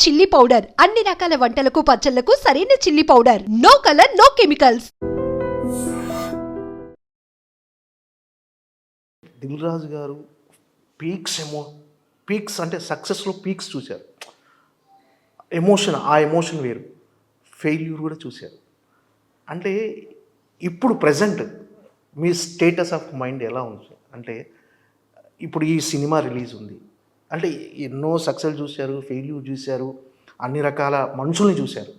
Chilli powder అన్ని రకాల వంటలకు పచ్చళ్లకు సరైన chilli powder. No colour, no chemicals. Dil Raju గారు పీక్స్ అంటే సక్సెస్లో పీక్స్ చూశారు. ఆ ఎమోషన్ వేరు. ఫెయిల్యూర్ కూడా చూశారు. అంటే ఇప్పుడు present me status of mind ఎలా ఉంది? అంటే ఇప్పుడు ఈ సినిమా రిలీజ్ ఉంది అంటే ఎన్నో సక్సెస్ చూశారు, ఫెయిల్యూర్ చూశారు, అన్ని రకాల మనుషుల్ని చూశారు.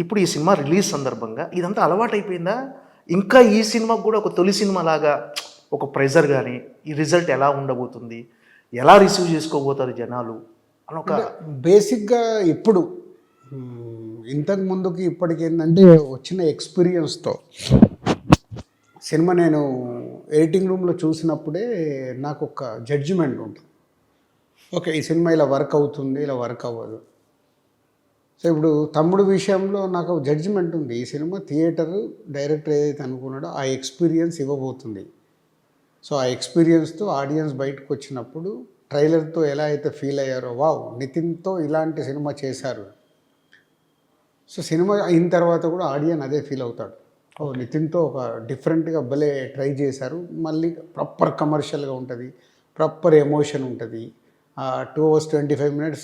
ఇప్పుడు ఈ సినిమా రిలీజ్ సందర్భంగా ఇదంతా అలవాటు అయిపోయిందా? ఇంకా ఈ సినిమాకు కూడా ఒక తొలి సినిమా లాగా ఒక ప్రెజర్ కానీ ఈ రిజల్ట్ ఎలా ఉండబోతుంది, ఎలా రిసీవ్ చేసుకోబోతారు జనాలు అని ఒక బేసిక్గా ఇప్పుడు ఇంతకు ముందుకి ఇప్పటికి ఏంటంటే వచ్చిన ఎక్స్పీరియన్స్తో సినిమా నేను ఎడిటింగ్ రూమ్లో చూసినప్పుడే నాకు ఒక జడ్జిమెంట్ ఉంటుంది. ఓకే, ఈ సినిమా ఇలా వర్క్ అవుతుంది, ఇలా వర్క్ అవ్వదు. సో ఇప్పుడు తమ్ముడు విషయంలో నాకు జడ్జిమెంట్ ఉంది. ఈ సినిమా థియేటర్ డైరెక్టర్ ఏదైతే అనుకున్నాడో ఆ ఎక్స్పీరియన్స్ ఇవ్వబోతుంది. సో ఆ ఎక్స్పీరియన్స్తో ఆడియన్స్ బయటకు వచ్చినప్పుడు ట్రైలర్తో ఎలా అయితే ఫీల్ అయ్యారో, వావ్ నితిన్తో ఇలాంటి సినిమా చేశారు. సో సినిమా అయిన తర్వాత కూడా ఆడియన్ అదే ఫీల్ అవుతాడు. ఓ నితిన్తో ఒక డిఫరెంట్గా భలే ట్రై చేశారు. మళ్ళీ ప్రాపర్ కమర్షియల్గా ఉంటుంది, ప్రాపర్ ఎమోషన్ ఉంటుంది. 2 hours 25 minutes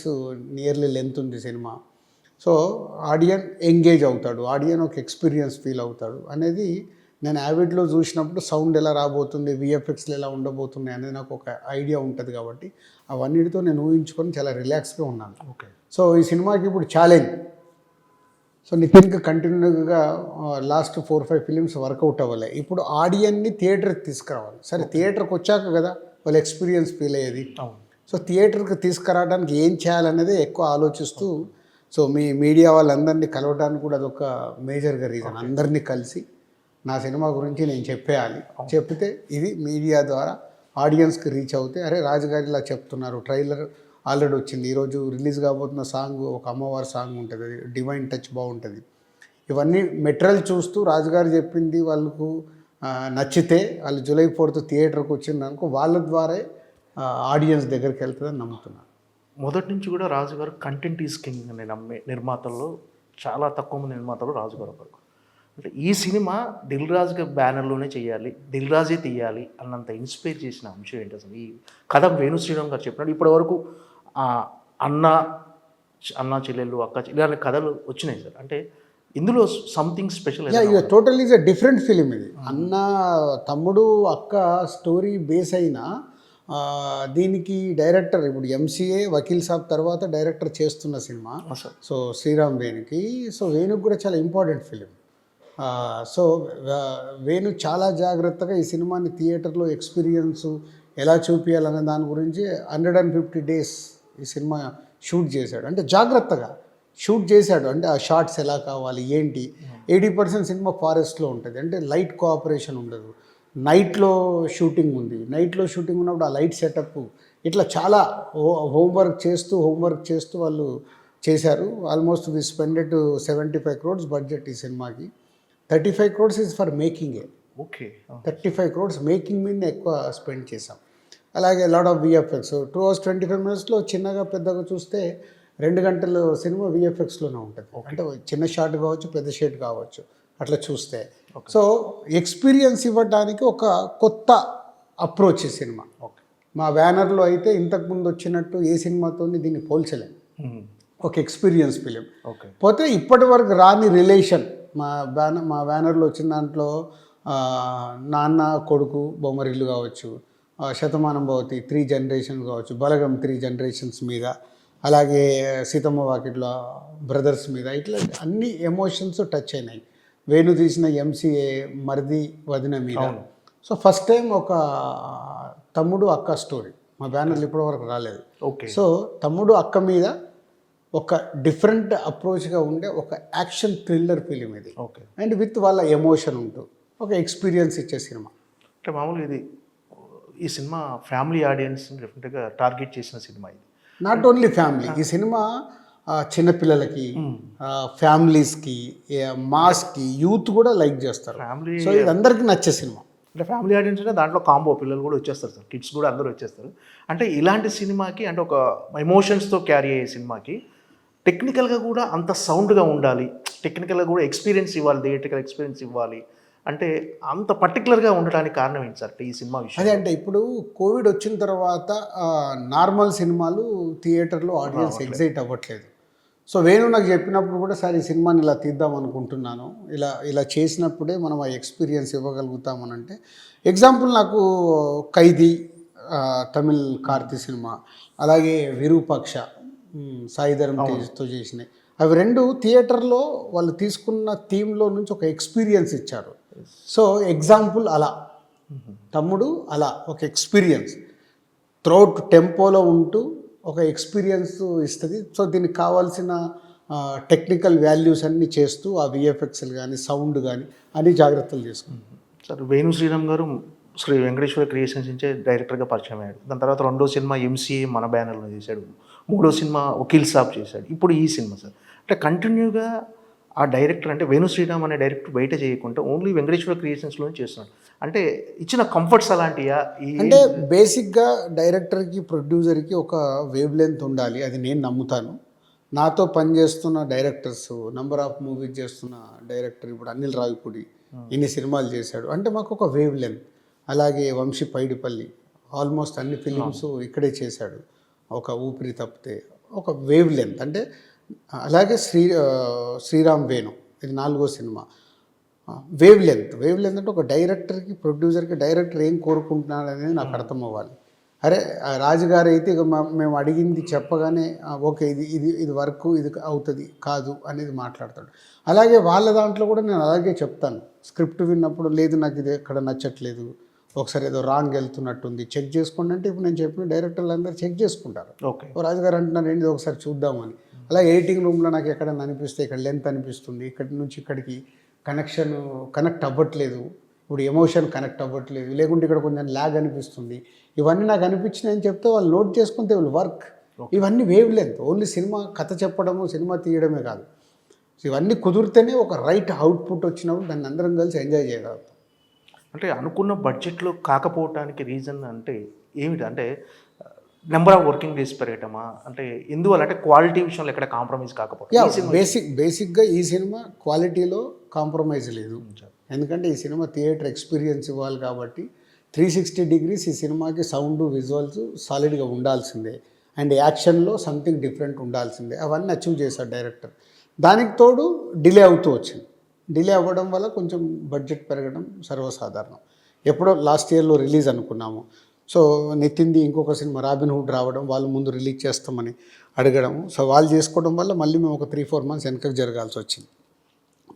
నియర్లీ లెంత్ ఉంది సినిమా. సో ఆడియన్ ఎంగేజ్ అవుతాడు, ఆడియన్ ఒక ఎక్స్పీరియన్స్ ఫీల్ అవుతాడు అనేది నేను యావిడ్లో చూసినప్పుడు సౌండ్ ఎలా రాబోతుంది, విఎఫ్ఎక్స్లు ఎలా ఉండబోతున్నాయి అనేది నాకు ఒక ఐడియా ఉంటుంది. కాబట్టి అవన్నిటితో నేను ఊహించుకొని చాలా రిలాక్స్గా ఉన్నాను. ఓకే. సో ఈ సినిమాకి ఇప్పుడు ఛాలెంజ్. సో నితిన్కి కంటిన్యూగా లాస్ట్ 4-5 ఫిలిమ్స్ వర్కౌట్ అవ్వాలి. ఇప్పుడు ఆడియన్ని థియేటర్కి తీసుకురావాలి. సరే థియేటర్కి వచ్చాక కదా వాళ్ళు ఎక్స్పీరియన్స్ ఫీల్ అయ్యేది. సో థియేటర్కి తీసుకురావడానికి ఏం చేయాలనేది ఎక్కువ ఆలోచిస్తూ, సో మీ మీడియా వాళ్ళందరినీ కలవడానికి కూడా అదొక మేజర్గా రీజన్. అందరినీ కలిసి నా సినిమా గురించి నేను చెప్పేయాలి. చెప్తే ఇది మీడియా ద్వారా ఆడియన్స్కి రీచ్ అవుతే, అరే రాజుగారి ఇలా చెప్తున్నారు, ట్రైలర్ ఆల్రెడీ వచ్చింది, ఈరోజు రిలీజ్ కాబోతున్న సాంగ్ ఒక అమ్మవారి సాంగ్ ఉంటుంది, డివైన్ టచ్ బాగుంటుంది. ఇవన్నీ మెటీరియల్ చూస్తూ రాజుగారు చెప్పింది వాళ్ళకు నచ్చితే వాళ్ళు జూలై 4th థియేటర్కి వచ్చిందనుకో వాళ్ళ ద్వారా ఆడియన్స్ దగ్గరికి వెళ్తుందని నమ్ముతున్నాను. మొదటి నుంచి కూడా రాజుగారు కంటెంట్ ఈజ్ కింగ్ అని నమ్మే నిర్మాతల్లో చాలా తక్కువ మంది నిర్మాతలు రాజుగారు ఒకరు. అంటే ఈ సినిమా దిల్ రాజు గారి బ్యానర్లోనే చేయాలి, దిల్ రాజే తీయాలి అన్నంత ఇన్స్పైర్ చేసిన అంశం ఏంటి అసలు? ఈ కథ వేణు శ్రీరామ్ గారు చెప్పినట్టు ఇప్పటి వరకు అన్న చెల్లెళ్ళు, అక్క ఇలాంటి కథలు వచ్చినాయి సార్. అంటే ఇందులో something special. Total is a different film ఇది. అన్న తమ్ముడు అక్క స్టోరీ బేస్ అయినా దీనికి డైరెక్టర్ ఇప్పుడు ఎంసీఏ వకీల్ సాబ్ తర్వాత డైరెక్టర్ చేస్తున్న సినిమా. సో శ్రీరామ్ వేణుకి, సో వేణుకి కూడా చాలా ఇంపార్టెంట్ ఫిలిం. సో వేణు చాలా జాగ్రత్తగా ఈ సినిమాని థియేటర్లో ఎక్స్పీరియన్స్ ఎలా చూపించాలనే దాని గురించి 150 days ఈ సినిమా షూట్ చేశాడు. అంటే జాగ్రత్తగా షూట్ చేశాడు. అంటే ఆ షార్ట్స్ ఎలా కావాలి ఏంటి. 80% సినిమా ఫారెస్ట్లో ఉంటుంది, అంటే లైట్ కోఆపరేషన్ ఉండదు. నైట్లో షూటింగ్ ఉంది, నైట్లో షూటింగ్ ఉన్నప్పుడు ఆ లైట్ సెటప్ ఇట్లా చాలా హోంవర్క్ చేస్తూ వాళ్ళు చేశారు. Almost we spended 75 crores budget ఈ సినిమాకి. 35 crores ఈజ్ ఫర్ మేకింగే. ఓకే. 35 crores మేకింగ్ మీద ఎక్కువ స్పెండ్ చేసాం. అలాగే లాట్ ఆఫ్ విఎఫ్ఎక్స్ 2 hours 25 minutesలో చిన్నగా పెద్దగా చూస్తే 2 గంటలు సినిమా విఎఫ్ఎక్స్లోనే ఉంటుంది. అంటే చిన్న షాట్ కావచ్చు, పెద్ద షాట్ కావచ్చు, అట్లా చూస్తే. సో ఎక్స్పీరియన్స్ ఇవ్వడానికి ఒక కొత్త అప్రోచ్ ఈ సినిమా. మా బ్యానర్లో అయితే ఇంతకుముందు వచ్చినట్టు ఏ సినిమాతో దీన్ని పోల్చలేము. ఒక ఎక్స్పీరియన్స్ ఫిలిం. పోతే ఇప్పటి వరకు రాని రిలేషన్ మా బ్యానర్లో వచ్చిన దాంట్లో నాన్న కొడుకు బొమ్మరిల్లు కావచ్చు, శతమానం భవతి 3 generations కావచ్చు, బలగం 3 generations మీద, అలాగే సీతమ్మ వాకిట్లో బ్రదర్స్ మీద, ఇట్లా అన్ని ఎమోషన్స్ టచ్ అయినాయి. వేణు తీసిన ఎంసీఏ మరిది వదిన మీద. సో ఫస్ట్ టైం ఒక తమ్ముడు అక్క స్టోరీ మా బ్యానర్లు ఇప్పటివరకు రాలేదు. సో తమ్ముడు అక్క మీద ఒక డిఫరెంట్ అప్రోచ్గా ఉండే ఒక యాక్షన్ థ్రిల్లర్ ఫిలిం ఇది. అండ్ విత్ వాళ్ళ ఎమోషన్ ఉంటూ ఒక ఎక్స్పీరియన్స్ ఇచ్చే సినిమా. అంటే మామూలు ఈ సినిమా ఫ్యామిలీ ఆడియన్స్ డెఫినెట్గా టార్గెట్ చేసిన సినిమా ఇది. నాట్ ఓన్లీ ఫ్యామిలీ, ఈ సినిమా చిన్నపిల్లలకి, ఫ్యామిలీస్కి, మాస్కి, యూత్ కూడా లైక్ చేస్తారు. సో ఇది అందరికీ నచ్చే సినిమా. అంటే ఫ్యామిలీ ఆడియన్స్ అంటే దాంట్లో కాంబో పిల్లలు కూడా వచ్చేస్తారు సార్, కిడ్స్ కూడా అందరూ వచ్చేస్తారు. అంటే ఇలాంటి సినిమాకి అంటే ఒక ఎమోషన్స్తో క్యారీ అయ్యే సినిమాకి టెక్నికల్గా కూడా అంత సౌండ్గా ఉండాలి, టెక్నికల్గా కూడా ఎక్స్పీరియన్స్ ఇవ్వాలి, థియేట్రికల్ ఎక్స్పీరియన్స్ ఇవ్వాలి అంటే అంత పర్టికులర్గా ఉండడానికి కారణం ఏంటి సార్ ఈ సినిమా విషయం? అదే అంటే ఇప్పుడు కోవిడ్ వచ్చిన తర్వాత నార్మల్ సినిమాలు థియేటర్లో ఆడియన్స్ ఎగ్జైట్ అవ్వట్లేదు. సో వేణు నాకు చెప్పినప్పుడు కూడా సార్ ఈ సినిమాని ఇలా తీద్దాం అనుకుంటున్నాను, ఇలా చేసినప్పుడే మనం ఆ ఎక్స్పీరియన్స్ ఇవ్వగలుగుతామని అంటే ఎగ్జాంపుల్ నాకు ఖైదీ తమిళ్ కార్తీ సినిమా, అలాగే విరూపాక్ష సాయిధరం తేజ్తో చేసినాయి, అవి రెండు థియేటర్లో వాళ్ళు తీసుకున్న థీమ్లో నుంచి ఒక ఎక్స్పీరియన్స్ ఇచ్చారు. సో ఎగ్జాంపుల్ అలా తమ్ముడు అలా ఒక ఎక్స్పీరియన్స్ త్రూఅవుట్ టెంపోలో ఉంటూ ఒక ఎక్స్పీరియన్స్ ఇస్తుంది. సో దీనికి కావాల్సిన టెక్నికల్ వాల్యూస్ అన్నీ చేస్తూ ఆ విఎఫ్ఎక్స్లు కానీ సౌండ్ కానీ అన్ని జాగ్రత్తలు తీసుకుంటాం. సార్ వేణు శ్రీరామ్ గారు శ్రీ వెంకటేశ్వర క్రియేషన్స్ నుంచే డైరెక్టర్గా పరిచయం అయ్యాడు. దాని తర్వాత రెండో సినిమా ఎంసీఏ మన బ్యానర్లో చేశాడు, మూడో సినిమా వకీల్ సాబ్ చేశాడు, ఇప్పుడు ఈ సినిమా సార్. అంటే కంటిన్యూగా ఆ డైరెక్టర్ అంటే వేణు శ్రీరామ్ అనే డైరెక్టర్ బయట చేయకుండా ఓన్లీ వెంకటేశ్వర క్రియేషన్స్లోనే చేస్తున్నాడు. అంటే ఇచ్చిన కంఫర్ట్స్ అలాంటియా? అంటే బేసిక్గా డైరెక్టర్కి ప్రొడ్యూసర్కి ఒక వేవ్ లెంత్ ఉండాలి, అది నేను నమ్ముతాను. నాతో పనిచేస్తున్న డైరెక్టర్స్, నెంబర్ ఆఫ్ మూవీస్ చేస్తున్న డైరెక్టర్ ఇప్పుడు అనిల్ రావిపూడి ఇన్ని సినిమాలు చేశాడు అంటే మాకు ఒక వేవ్ లెంత్. అలాగే వంశీ పైడిపల్లి ఆల్మోస్ట్ అన్ని ఫిలిమ్స్ ఇక్కడే చేశాడు, ఒక ఊపిరి తప్పితే ఒక వేవ్ లెంత్ అంటే. అలాగే శ్రీరామ్ వేణు ఇది 4వ సినిమా. వేవ్ లెంత్ అంటే ఒక డైరెక్టర్కి ప్రొడ్యూసర్కి డైరెక్టర్ ఏం కోరుకుంటున్నాడు అనేది నాకు అర్థం అవ్వాలి. అరే రాజుగారు అయితే ఇక మేము అడిగింది చెప్పగానే ఓకే ఇది వర్క్ ఇది అవుతుంది కాదు అనేది మాట్లాడతాడు. అలాగే వాళ్ళ దాంట్లో కూడా నేను అలాగే చెప్తాను, స్క్రిప్ట్ విన్నప్పుడు లేదు నాకు ఇది ఎక్కడ నచ్చట్లేదు, ఒకసారి ఏదో రాంగ్ వెళ్తున్నట్టుంది చెక్ చేసుకోండి అంటే ఇప్పుడు నేను చెప్పిన డైరెక్టర్లు అందరూ చెక్ చేసుకుంటారు. ఓకే రాజుగారు అంటున్నారు ఏంటి ఒకసారి చూద్దామని. అలా ఎడిటింగ్ రూమ్లో నాకు ఎక్కడైనా అనిపిస్తే ఇక్కడ లెంత్ అనిపిస్తుంది, ఇక్కడి నుంచి ఇక్కడికి కనెక్ట్ అవ్వట్లేదు, ఇప్పుడు ఎమోషన్ కనెక్ట్ అవ్వట్లేదు, లేకుంటే ఇక్కడ కొంచెం ల్యాగ్ అనిపిస్తుంది, ఇవన్నీ నాకు అనిపించినాయని చెప్తే వాళ్ళు నోట్ చేసుకుంటే వాళ్ళు వర్క్. ఇవన్నీ వేవ్ లెంత్. ఓన్లీ సినిమా కథ చెప్పడము సినిమా తీయడమే కాదు, ఇవన్నీ కుదిరితేనే ఒక రైట్ అవుట్పుట్ వచ్చినప్పుడు దాన్ని అందరం కలిసి ఎంజాయ్ చేయగలుగుతాం. అంటే అనుకున్న బడ్జెట్లో కాకపోవటానికి రీజన్ అంటే ఏమిటి? అంటే నెంబర్ ఆఫ్ వర్కింగ్ డేస్ పెరగటమా? అంటే ఎందువల్ల అంటే క్వాలిటీ విషయంలో ఎక్కడ కాంప్రమైజ్ కాకపోతే? బేసిక్గా ఈ సినిమా క్వాలిటీలో కాంప్రమైజ్ లేదు, ఎందుకంటే ఈ సినిమా థియేటర్ ఎక్స్పీరియన్స్ ఇవ్వాలి కాబట్టి 360 degrees ఈ సినిమాకి సౌండ్ విజువల్స్ సాలిడ్గా ఉండాల్సిందే, అండ్ యాక్షన్లో సంథింగ్ డిఫరెంట్ ఉండాల్సిందే. అవన్నీ అచీవ్ చేశాడు డైరెక్టర్. దానికి తోడు డిలే అవుతూ వచ్చింది. డిలే అవ్వడం వల్ల కొంచెం బడ్జెట్ పెరగడం సర్వసాధారణం. ఎప్పుడో లాస్ట్ ఇయర్లో రిలీజ్ అనుకున్నాము. సో నితిన్ది ఇంకొక సినిమా రాబిన్ హుడ్ రావడం, వాళ్ళు ముందు రిలీజ్ చేస్తామని అడగడం, సో వాళ్ళు చేసుకోవడం వల్ల మళ్ళీ మేము ఒక 3-4 months వెనకకు జరగాల్సి వచ్చింది.